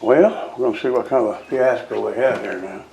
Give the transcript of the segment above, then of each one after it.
Well, we're going to see what kind of a fiasco we have here now.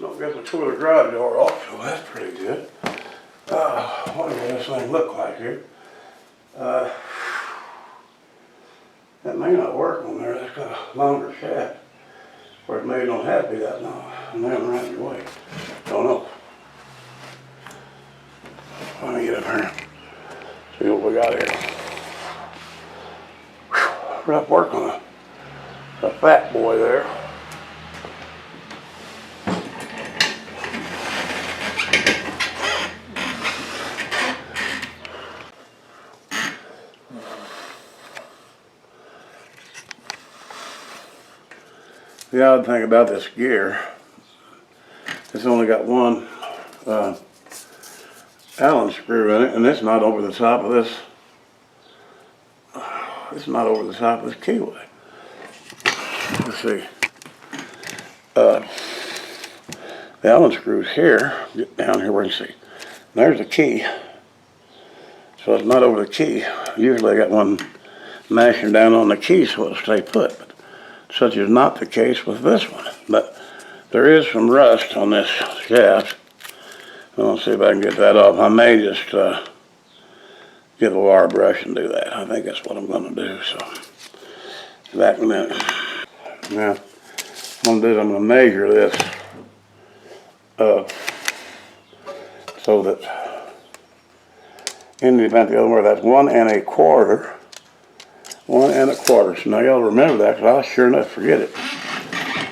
Don't get the two of the garage door off, so that's pretty good. What does this thing look like here? That may not work on there. That's got a longer shaft. Of course, maybe it don't have to be that long. And then around your way. Don't know. Let me get up here. See what we got here. Whew. Rough work on a fat boy there. The odd thing about this gear, it's only got one Allen screw in it, and it's not over the top of this. It's not over the top of this keyway. Let's see. The Allen screw's here. Get down here where you see. There's the key. So it's not over the key. Usually I got one mashing down on the key so it'll stay put. But such is not the case with this one. But there is some rust on this shaft. I'll see if I can get that off. I may just get a wire brush and do that. I think that's what I'm going to do. So, back in a minute. Now, what I'm going to do is I'm going to measure this so that in the event the other way, that's 1 1/4. 1 1/4. So now y'all remember that because I'll sure enough forget it.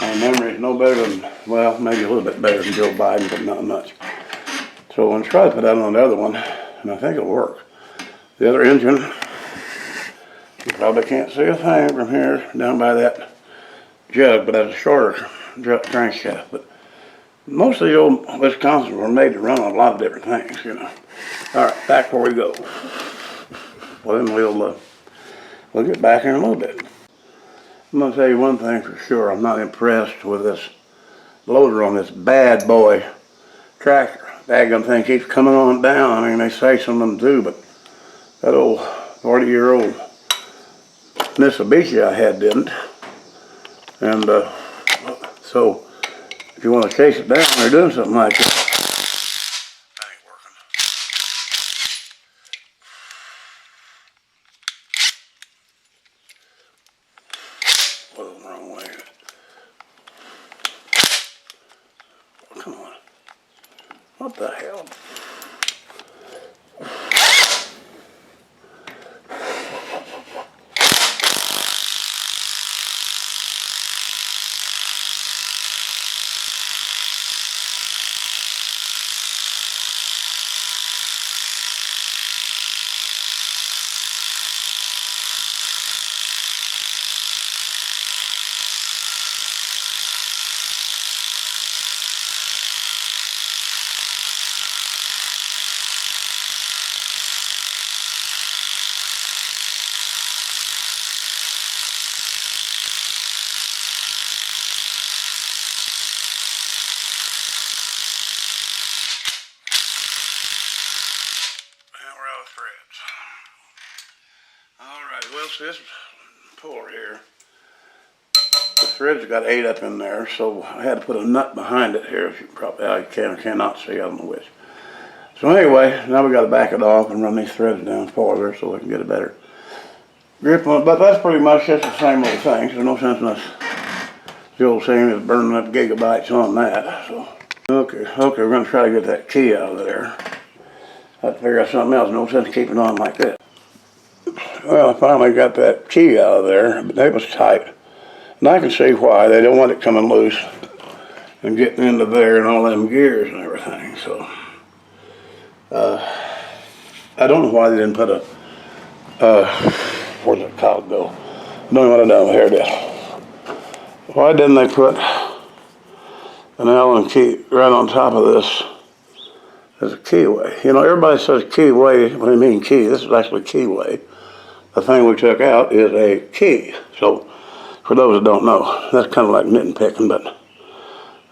My memory is no better than, well, maybe a little bit better than Joe Biden, but not much. So I'm going to try to put that on the other one, and I think it'll work. The other engine, you probably can't see a thing from here down by that jug, but that's a shorter crankshaft. But most of the old Wisconsins were made to run on a lot of different things, you know. All right, back where we go. Well, then we'll get back in a little bit. I'm going to tell you one thing for sure. I'm not impressed with this loader on this bad boy tractor. Daggum thing keeps coming on down. I mean, they say some of them do, but that old 40-year-old Mitsubishi I had didn't. And so if you want to chase it down, they're doing something like that. Come on. What the hell? Threads. Alright, well, see this puller here. The threads got 8 up in there, so I had to put a nut behind it here. If you probably can or cannot see, I don't know which. So anyway, now we got to back it off and run these threads down farther so we can get a better grip on it. But that's pretty much just the same old thing. So there's no sense in us, the old saying is burning up gigabytes on that. So okay, we're going to try to get that key out of there. I have to figure out something else. No sense keeping it on like this. Well, I finally got that key out of there, but it was tight. And I can see why. They don't want it coming loose and getting into there and all them gears and everything. So, I don't know why they didn't put a, where's the cog go? I don't know what I done. Here it is. Why didn't they put an Allen key right on top of this as a keyway? You know, everybody says keyway. What do you mean key? This is actually keyway. The thing we took out is a key. So, for those that don't know, that's kind of like nitpicking, but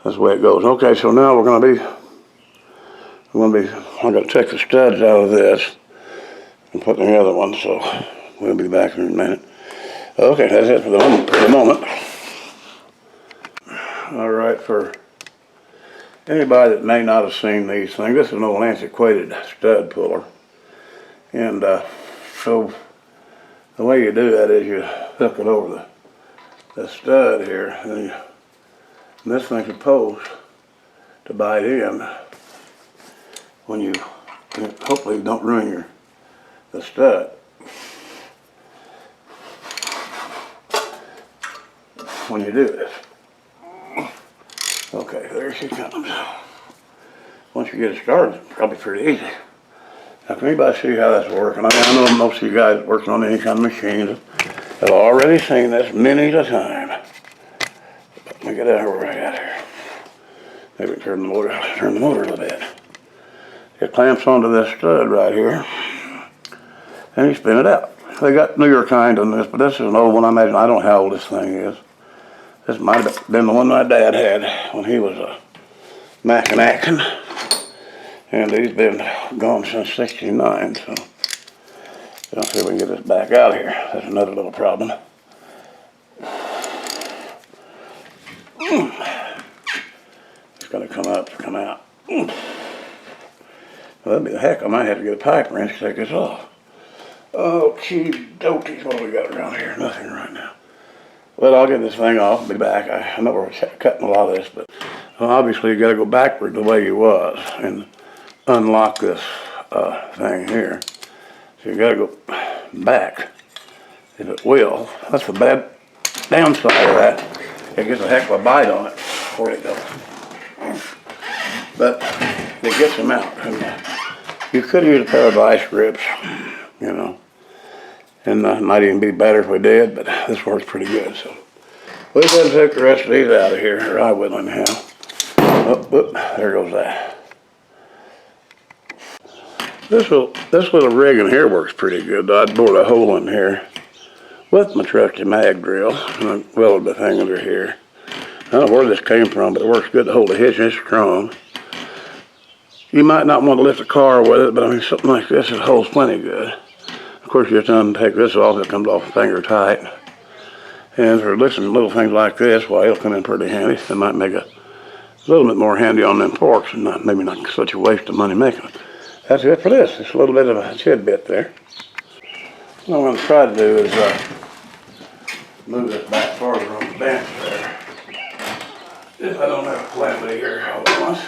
that's the way it goes. Okay, so now I'm going to take the studs out of this and put in the other one, so we'll be back in a minute. Okay, that's it for the moment. All right, for anybody that may not have seen these things, this is an old antiquated stud puller. And so the way you do that is you hook it over the stud here, and this thing's supposed to bite in when you hopefully don't ruin the stud. When you do this. Okay, there she comes. Once you get it started, it's probably pretty easy. Now, can anybody see how that's working? I mean, I know most of you guys working on any kind of machines have already seen this many a time. Let me get out here where I got here. Maybe turn the motor a little bit. It clamps onto this stud right here, and you spin it out. They got newer kind on this, but this is an old one. I imagine, I don't know how old this thing is. This might have been the one my dad had when he was a Mac-and-Actin. And he's been gone since '69, so let's see if we can get this back out of here. That's another little problem. It's going to come up to come out. Well, that'd be the heck. I might have to get a pipe wrench to take this off. Oh, gee, dokies, what do we got around here? Nothing right now. Well, I'll get this thing off and be back. I know we're cutting a lot of this, but obviously you got to go backward the way you was and unlock this thing here. So you got to go back, if it will. That's the bad downside of that. It gets a heck of a bite on it before it goes. But it gets them out. And you could use a pair of vice grips, you know. And it might even be better if we did, but this works pretty good. So we'll go ahead and take the rest of these out of here, or I will anyhow. Oh, whoop, there goes that. This little rig in here works pretty good. I bored a hole in here with my trusty mag drill, and I welded the thing under here. I don't know where this came from, but it works good to hold the hitch, and it's strong. You might not want to lift a car with it, but I mean, something like this, it holds plenty good. Of course, you have to take this off, it comes off finger tight. And for little things like this, well, it'll come in pretty handy. It might make a little bit more handy on them forks, and maybe not such a waste of money making it. That's it for this. It's a little bit of a tidbit there. What I'm going to try to do is move this back farther on the bench there. If I don't have a calamity here all at once.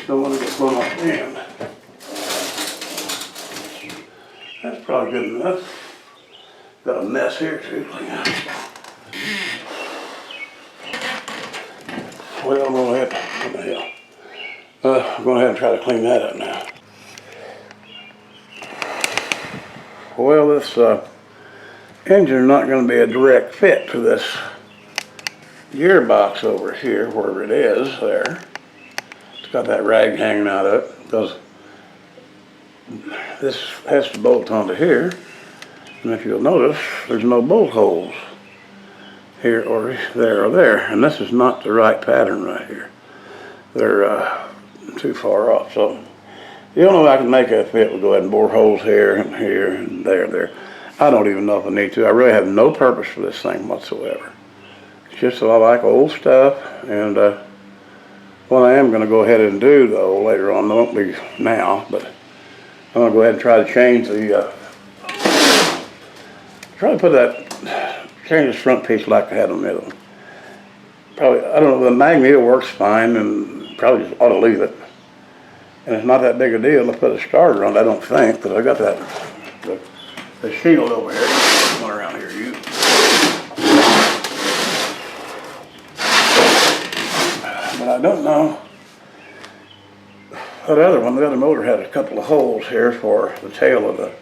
Don't want to get blown off the end. That's probably good enough. Got a mess here too. Well, I'm going to have to, what the hell? I'm going to have to try to clean that up now. Well, this engine is not going to be a direct fit to this gearbox over here, wherever it is there. It's got that rag hanging out of it because this has to bolt onto here. And if you'll notice, there's no bolt holes here or there. And this is not the right pattern right here. They're too far off. So the only way I can make that fit would go ahead and bore holes here and there. I don't even know if I need to. I really have no purpose for this thing whatsoever. It's just that I like old stuff, and what I am going to go ahead and do though later on, it won't be now, but I'm going to go ahead and try to change the, change this front piece like I had in the middle. Probably, I don't know, the magnet works fine, and probably just ought to leave it. And it's not that big a deal to put a starter on it, I don't think, because I got that, the shield over here, one around here, but I don't know. That other one, the other motor had a couple of holes here for the tail of the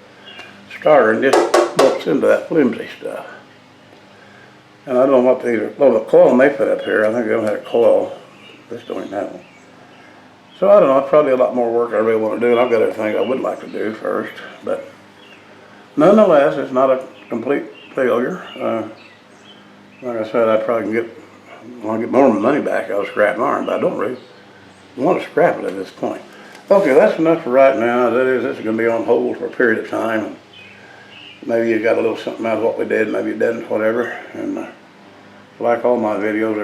starter, and just bolts into that flimsy stuff. And I don't know what these are. Well, the coil they put up here, I think they don't have a coil. This don't even have one. So I don't know, it's probably a lot more work I really want to do, and I've got everything I would like to do first. But nonetheless, it's not a complete failure. Like I said, I probably can get more of my money back out of scrap iron, but I don't really want to scrap it at this point. Okay, that's enough for right now. This is going to be on hold for a period of time. Maybe you got a little something out of what we did, maybe you didn't, whatever. And like all my videos,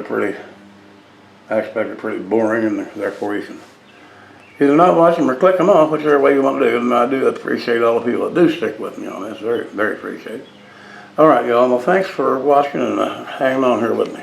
I expect they're pretty boring, and therefore you can either not watch them or click them off, whichever way you want to do. And I do appreciate all the people that do stick with me on this. Very, very appreciated. All right, y'all. Well, thanks for watching and hanging on here with me.